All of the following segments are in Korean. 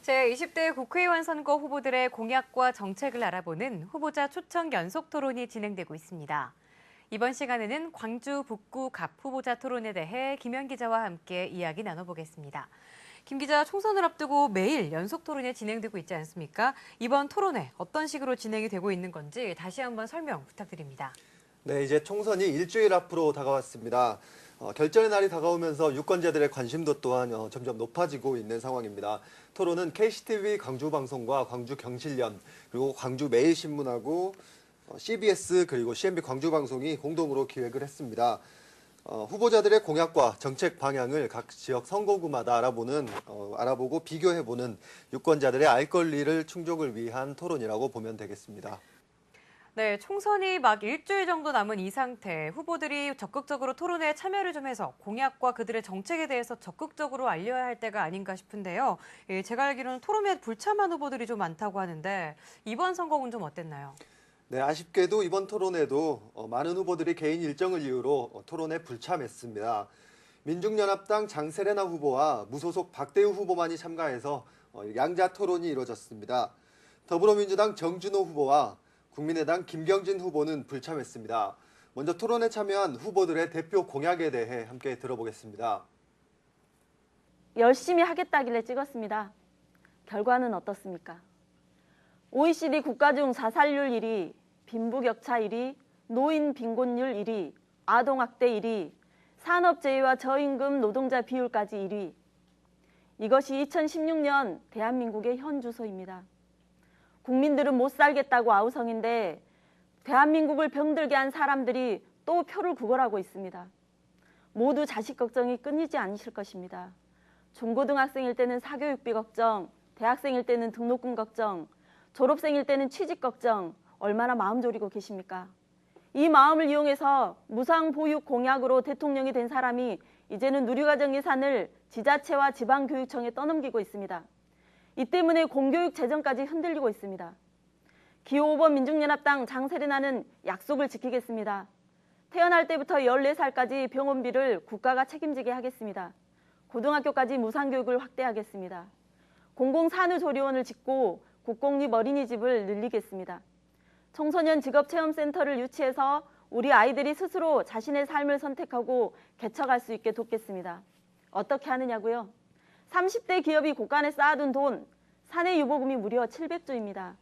제20대 국회의원 선거 후보들의 공약과 정책을 알아보는 후보자 초청 연속 토론이 진행되고 있습니다. 이번 시간에는 광주 북구 갑 후보자 토론에 대해 김현 기자와 함께 이야기 나눠보겠습니다. 김 기자, 총선을 앞두고 매일 연속 토론이 진행되고 있지 않습니까? 이번 토론회 어떤 식으로 진행이 되고 있는 건지 다시 한번 설명 부탁드립니다. 네, 이제 총선이 일주일 앞으로 다가왔습니다. 결전의 날이 다가오면서 유권자들의 관심도 또한 점점 높아지고 있는 상황입니다. 토론은 KCTV 광주방송과 광주경실련, 그리고 광주매일신문하고 CBS 그리고 CNB 광주방송이 공동으로 기획을 했습니다. 후보자들의 공약과 정책 방향을 각 지역 선거구마다 알아보고 비교해보는 유권자들의 알 권리를 충족을 위한 토론이라고 보면 되겠습니다. 네, 총선이 막 일주일 정도 남은 이 상태, 후보들이 적극적으로 토론회에 참여를 좀 해서 공약과 그들의 정책에 대해서 적극적으로 알려야 할 때가 아닌가 싶은데요. 제가 알기로는 토론회에 불참한 후보들이 좀 많다고 하는데 이번 선거는 좀 어땠나요? 네, 아쉽게도 이번 토론회도 많은 후보들이 개인 일정을 이유로 토론에 불참했습니다. 민중연합당 장세레나 후보와 무소속 박대우 후보만이 참가해서 양자 토론이 이루어졌습니다. 더불어민주당 정준호 후보와 국민의당 김경진 후보는 불참했습니다. 먼저 토론에 참여한 후보들의 대표 공약에 대해 함께 들어보겠습니다. 열심히 하겠다길래 찍었습니다. 결과는 어떻습니까? OECD 국가 중 자살률 1위, 빈부격차 1위, 노인 빈곤율 1위, 아동학대 1위, 산업재해와 저임금 노동자 비율까지 1위. 이것이 2016년 대한민국의 현 주소입니다. 국민들은 못 살겠다고 아우성인데 대한민국을 병들게 한 사람들이 또 표를 구걸하고 있습니다. 모두 자식 걱정이 끊이지 않으실 것입니다. 중고등학생일 때는 사교육비 걱정, 대학생일 때는 등록금 걱정, 졸업생일 때는 취직 걱정, 얼마나 마음 졸이고 계십니까? 이 마음을 이용해서 무상보육 공약으로 대통령이 된 사람이 이제는 누리과정 예산을 지자체와 지방교육청에 떠넘기고 있습니다. 이 때문에 공교육 재정까지 흔들리고 있습니다. 기호 5번 민중연합당 장세레나는 약속을 지키겠습니다. 태어날 때부터 14살까지 병원비를 국가가 책임지게 하겠습니다. 고등학교까지 무상교육을 확대하겠습니다. 공공산후조리원을 짓고 국공립 어린이집을 늘리겠습니다. 청소년 직업체험센터를 유치해서 우리 아이들이 스스로 자신의 삶을 선택하고 개척할 수 있게 돕겠습니다. 어떻게 하느냐고요? 30대 기업이 곳간에 쌓아둔 돈, 사내유보금이 무려 700조입니다.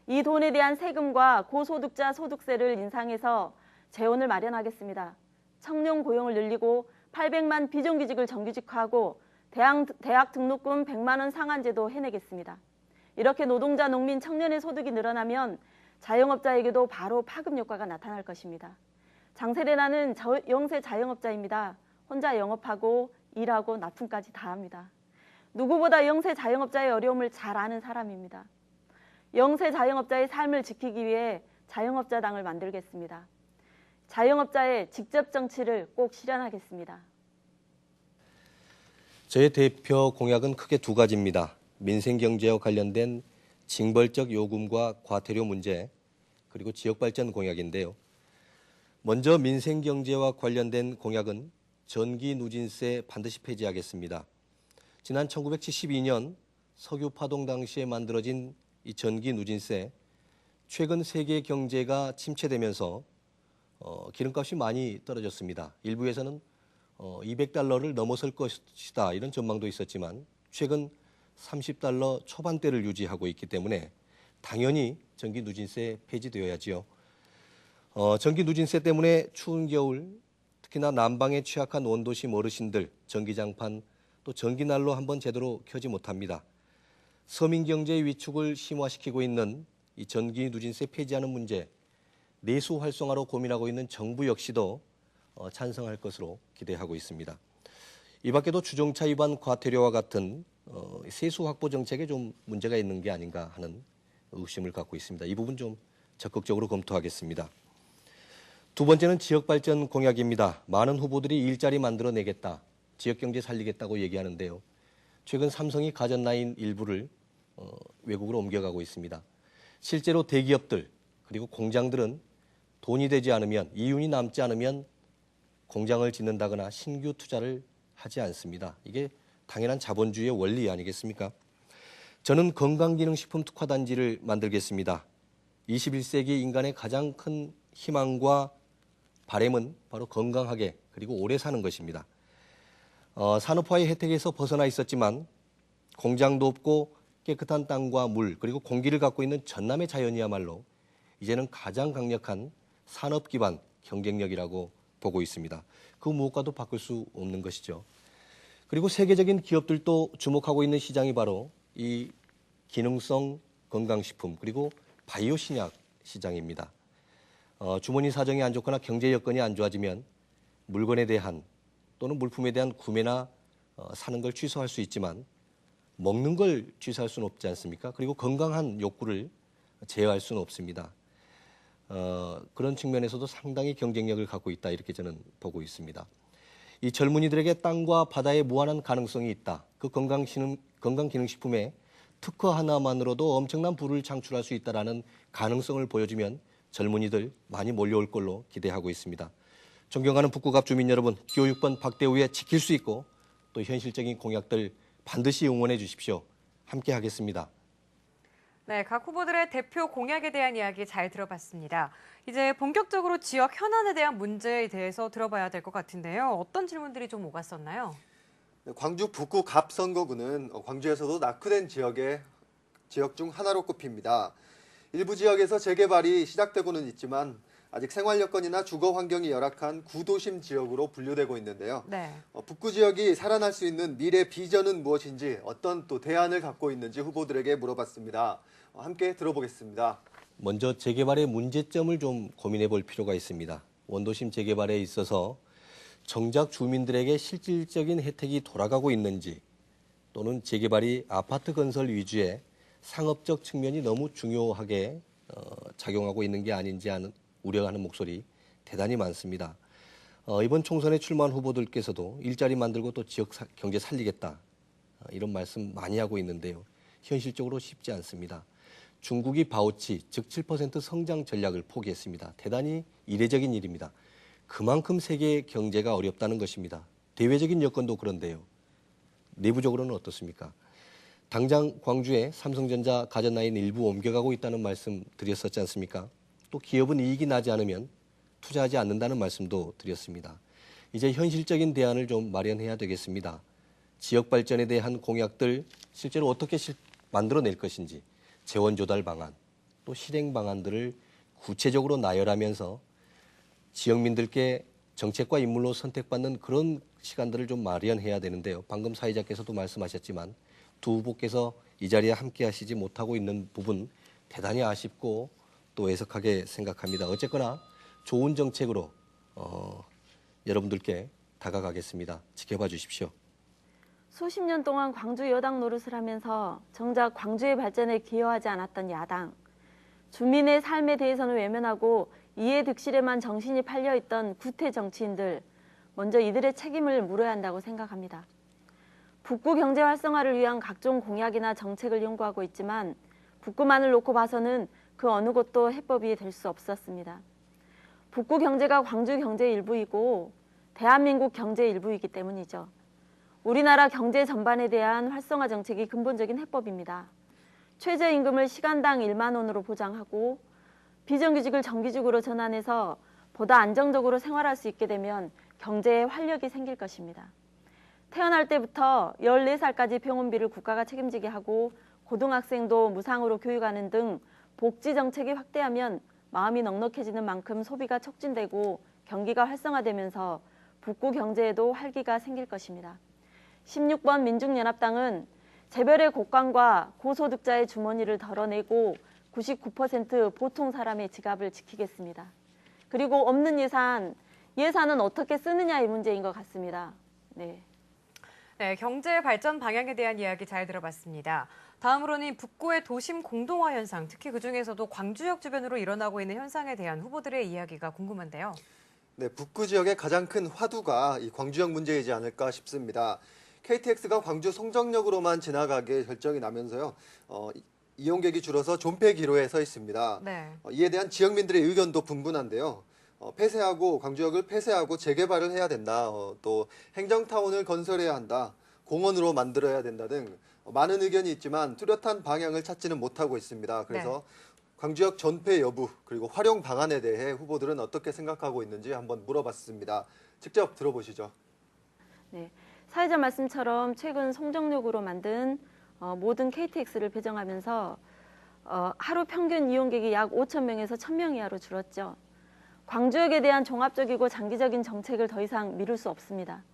이 돈에 대한 세금과 고소득자 소득세를 인상해서 재원을 마련하겠습니다. 청년 고용을 늘리고 800만 비정규직을 정규직화하고 대학 등록금 100만 원 상한제도 해내겠습니다. 이렇게 노동자, 농민, 청년의 소득이 늘어나면 자영업자에게도 바로 파급 효과가 나타날 것입니다. 장세레나는 영세 자영업자입니다. 혼자 영업하고 일하고 납품까지 다 합니다. 누구보다 영세 자영업자의 어려움을 잘 아는 사람입니다. 영세 자영업자의 삶을 지키기 위해 자영업자당을 만들겠습니다. 자영업자의 직접 정치를 꼭 실현하겠습니다. 저의 대표 공약은 크게 두 가지입니다. 민생경제와 관련된 징벌적 요금과 과태료 문제, 그리고 지역발전 공약인데요. 먼저 민생경제와 관련된 공약은 전기누진세 반드시 폐지하겠습니다. 지난 1972년 석유파동 당시에 만들어진 이 전기누진세, 최근 세계 경제가 침체되면서 기름값이 많이 떨어졌습니다. 일부에서는 $200를 넘어설 것이다 이런 전망도 있었지만 최근 $30 초반대를 유지하고 있기 때문에 당연히 전기누진세 폐지되어야지요. 전기누진세 때문에 추운 겨울 특히나 난방에 취약한 원도심 어르신들 전기장판 또 전기난로 한번 제대로 켜지 못합니다. 서민경제의 위축을 심화시키고 있는 이 전기누진세 폐지하는 문제, 내수 활성화로 고민하고 있는 정부 역시도 찬성할 것으로 기대하고 있습니다. 이 밖에도 주정차 위반 과태료와 같은 세수 확보 정책에 좀 문제가 있는 게 아닌가 하는 의심을 갖고 있습니다. 이 부분 좀 적극적으로 검토하겠습니다. 두 번째는 지역발전 공약입니다. 많은 후보들이 일자리 만들어내겠다, 지역경제 살리겠다고 얘기하는데요. 최근 삼성이 가전라인 일부를 외국으로 옮겨가고 있습니다. 실제로 대기업들 그리고 공장들은 돈이 되지 않으면, 이윤이 남지 않으면 공장을 짓는다거나 신규 투자를 하지 않습니다. 이게 당연한 자본주의의 원리 아니겠습니까? 저는 건강기능식품 특화단지를 만들겠습니다. 21세기 인간의 가장 큰 희망과 바람은 바로 건강하게 그리고 오래 사는 것입니다. 산업화의 혜택에서 벗어나 있었지만 공장도 없고 깨끗한 땅과 물 그리고 공기를 갖고 있는 전남의 자연이야말로 이제는 가장 강력한 산업 기반 경쟁력이라고 보고 있습니다. 그 무엇과도 바꿀 수 없는 것이죠. 그리고 세계적인 기업들도 주목하고 있는 시장이 바로 이 기능성 건강식품 그리고 바이오 신약 시장입니다. 주머니 사정이 안 좋거나 경제 여건이 안 좋아지면 물건에 대한 또는 물품에 대한 구매나 사는 걸 취소할 수 있지만 먹는 걸 취소할 수는 없지 않습니까? 그리고 건강한 욕구를 제어할 수는 없습니다. 그런 측면에서도 상당히 경쟁력을 갖고 있다 이렇게 저는 보고 있습니다. 이 젊은이들에게 땅과 바다에 무한한 가능성이 있다. 그 건강기능식품에 특허 하나만으로도 엄청난 부를 창출할 수 있다는 가능성을 보여주면 젊은이들 많이 몰려올 걸로 기대하고 있습니다. 존경하는 북구갑 주민 여러분, 기호 6번 박대우에 지킬 수 있고 또 현실적인 공약들 반드시 응원해 주십시오. 함께 하겠습니다. 네, 각 후보들의 대표 공약에 대한 이야기 잘 들어봤습니다. 이제 본격적으로 지역 현안에 대한 문제에 대해서 들어봐야 될 것 같은데요. 어떤 질문들이 좀 오갔었나요? 광주 북구 갑 선거구는 광주에서도 낙후된 지역 중 하나로 꼽힙니다. 일부 지역에서 재개발이 시작되고는 있지만 아직 생활 여건이나 주거 환경이 열악한 구도심 지역으로 분류되고 있는데요. 네. 북구 지역이 살아날 수 있는 미래 비전은 무엇인지 어떤 또 대안을 갖고 있는지 후보들에게 물어봤습니다. 함께 들어보겠습니다. 먼저 재개발의 문제점을 좀 고민해 볼 필요가 있습니다. 원도심 재개발에 있어서 정작 주민들에게 실질적인 혜택이 돌아가고 있는지 또는 재개발이 아파트 건설 위주의 상업적 측면이 너무 중요하게 작용하고 있는 게 아닌지 하는 우려하는 목소리 대단히 많습니다. 이번 총선에 출마한 후보들께서도 일자리 만들고 또 지역 경제 살리겠다 이런 말씀 많이 하고 있는데요. 현실적으로 쉽지 않습니다. 중국이 바우치 즉 7% 성장 전략을 포기했습니다. 대단히 이례적인 일입니다. 그만큼 세계 경제가 어렵다는 것입니다. 대외적인 여건도 그런데요. 내부적으로는 어떻습니까? 당장 광주에 삼성전자 가전라인 일부 옮겨가고 있다는 말씀 드렸었지 않습니까? 또 기업은 이익이 나지 않으면 투자하지 않는다는 말씀도 드렸습니다. 이제 현실적인 대안을 좀 마련해야 되겠습니다. 지역 발전에 대한 공약들 실제로 어떻게 만들어낼 것인지 재원 조달 방안, 또 실행 방안들을 구체적으로 나열하면서 지역민들께 정책과 인물로 선택받는 그런 시간들을 좀 마련해야 되는데요. 방금 사회자께서도 말씀하셨지만 두 후보께서 이 자리에 함께 하시지 못하고 있는 부분 대단히 아쉽고 또 애석하게 생각합니다. 어쨌거나 좋은 정책으로 여러분들께 다가가겠습니다. 지켜봐 주십시오. 수십 년 동안 광주 여당 노릇을 하면서 정작 광주의 발전에 기여하지 않았던 야당, 주민의 삶에 대해서는 외면하고 이해 득실에만 정신이 팔려있던 구태 정치인들, 먼저 이들의 책임을 물어야 한다고 생각합니다. 북구 경제 활성화를 위한 각종 공약이나 정책을 연구하고 있지만 북구만을 놓고 봐서는 그 어느 곳도 해법이 될 수 없었습니다. 북구 경제가 광주 경제의 일부이고 대한민국 경제의 일부이기 때문이죠. 우리나라 경제 전반에 대한 활성화 정책이 근본적인 해법입니다. 최저임금을 시간당 1만 원으로 보장하고 비정규직을 정규직으로 전환해서 보다 안정적으로 생활할 수 있게 되면 경제에 활력이 생길 것입니다. 태어날 때부터 14살까지 병원비를 국가가 책임지게 하고 고등학생도 무상으로 교육하는 등 복지 정책이 확대하면 마음이 넉넉해지는 만큼 소비가 촉진되고 경기가 활성화되면서 북구 경제에도 활기가 생길 것입니다. 16번 민중연합당은 재벌의 곳간과 고소득자의 주머니를 덜어내고 99% 보통 사람의 지갑을 지키겠습니다. 그리고 없는 예산은 어떻게 쓰느냐의 문제인 것 같습니다. 네. 네, 경제 발전 방향에 대한 이야기 잘 들어봤습니다. 다음으로는 북구의 도심 공동화 현상, 특히 그중에서도 광주역 주변으로 일어나고 있는 현상에 대한 후보들의 이야기가 궁금한데요. 네, 북구 지역의 가장 큰 화두가 이 광주역 문제이지 않을까 싶습니다. KTX가 광주 송정역으로만 지나가게 결정이 나면서요. 이용객이 줄어서 존폐기로에 서 있습니다. 네. 이에 대한 지역민들의 의견도 분분한데요. 광주역을 폐쇄하고 재개발을 해야 된다. 또 행정타운을 건설해야 한다. 공원으로 만들어야 된다 등 많은 의견이 있지만 뚜렷한 방향을 찾지는 못하고 있습니다. 그래서 광주역 전폐 여부 그리고 활용 방안에 대해 후보들은 어떻게 생각하고 있는지 한번 물어봤습니다. 직접 들어보시죠. 네, 사회자 말씀처럼 최근 송정역으로 만든 모든 KTX를 배정하면서 하루 평균 이용객이 약 5천 명에서 1천 명 이하로 줄었죠. 광주역에 대한 종합적이고 장기적인 정책을 더 이상 미룰 수 없습니다.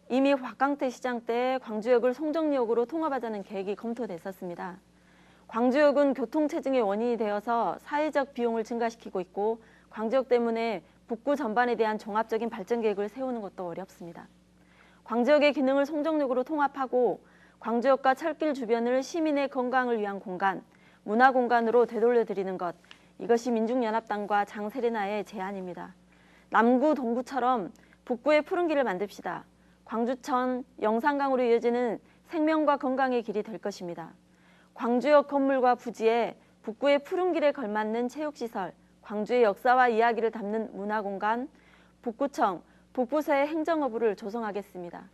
이미 박강태 시장 때 광주역을 송정역으로 통합하자는 계획이 검토됐었습니다. 광주역은 교통체증의 원인이 되어서 사회적 비용을 증가시키고 있고 광주역 때문에 북구 전반에 대한 종합적인 발전 계획을 세우는 것도 어렵습니다. 광주역의 기능을 송정역으로 통합하고 광주역과 철길 주변을 시민의 건강을 위한 공간, 문화공간으로 되돌려드리는 것, 이것이 민중연합당과 장세레나의 제안입니다. 남구, 동구처럼 북구의 푸른 길을 만듭시다. 광주천, 영산강으로 이어지는 생명과 건강의 길이 될 것입니다. 광주역 건물과 부지에 북구의 푸른 길에 걸맞는 체육시설, 광주의 역사와 이야기를 담는 문화공간, 북구청, 북부서의 행정어부를 조성하겠습니다.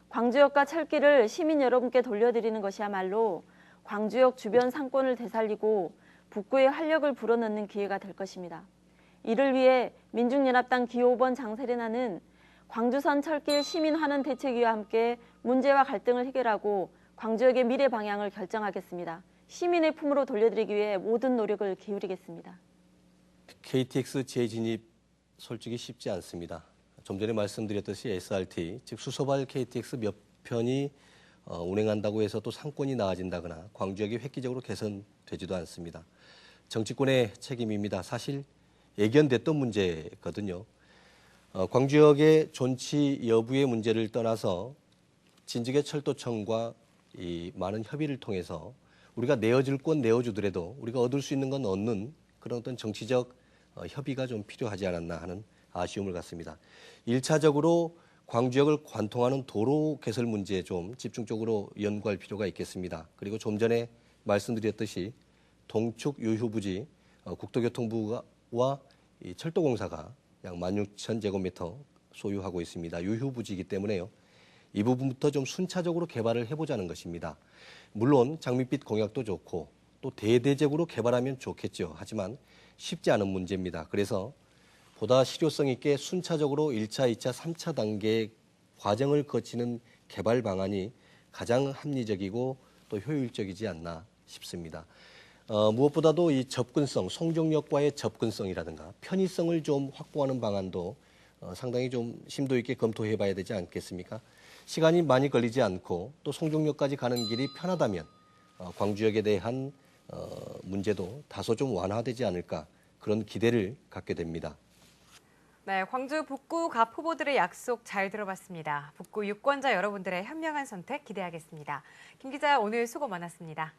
광주역과 철길을 시민 여러분께 돌려드리는 것이야말로 광주역 주변 상권을 되살리고 북구의 활력을 불어넣는 기회가 될 것입니다. 이를 위해 민중연합당 기호 5번 장세레나는 광주선 철길 시민환원 대책위와 함께 문제와 갈등을 해결하고 광주역의 미래 방향을 결정하겠습니다. 시민의 품으로 돌려드리기 위해 모든 노력을 기울이겠습니다. KTX 재진입 솔직히 쉽지 않습니다. 좀 전에 말씀드렸듯이 SRT, 즉 수소발 KTX 몇 편이 운행한다고 해서 또 상권이 나아진다거나 광주역이 획기적으로 개선되지도 않습니다. 정치권의 책임입니다. 사실 예견됐던 문제거든요. 광주역의 존치 여부의 문제를 떠나서 진즉의 철도청과 이 많은 협의를 통해서 우리가 내어줄 건 내어주더라도 우리가 얻을 수 있는 건 얻는 그런 어떤 정치적 협의가 좀 필요하지 않았나 하는 아쉬움을 갖습니다. 1차적으로 광주역을 관통하는 도로 개설 문제에 좀 집중적으로 연구할 필요가 있겠습니다. 그리고 좀 전에 말씀드렸듯이 동축 유휴부지 국토교통부와 이 철도공사가 약 16,000제곱미터 소유하고 있습니다. 유휴부지이기 때문에요. 이 부분부터 좀 순차적으로 개발을 해보자는 것입니다. 물론 장밋빛 공약도 좋고 또 대대적으로 개발하면 좋겠죠. 하지만 쉽지 않은 문제입니다. 그래서 보다 실효성 있게 순차적으로 1차, 2차, 3차 단계의 과정을 거치는 개발 방안이 가장 합리적이고 또 효율적이지 않나 싶습니다. 무엇보다도 이 접근성, 송정역과의 접근성이라든가 편의성을 좀 확보하는 방안도 상당히 좀 심도 있게 검토해 봐야 되지 않겠습니까? 시간이 많이 걸리지 않고 또 송정역까지 가는 길이 편하다면 광주역에 대한 문제도 다소 좀 완화되지 않을까 그런 기대를 갖게 됩니다. 네, 광주 북구 갑 후보들의 약속 잘 들어봤습니다. 북구 유권자 여러분들의 현명한 선택 기대하겠습니다. 김 기자, 오늘 수고 많았습니다.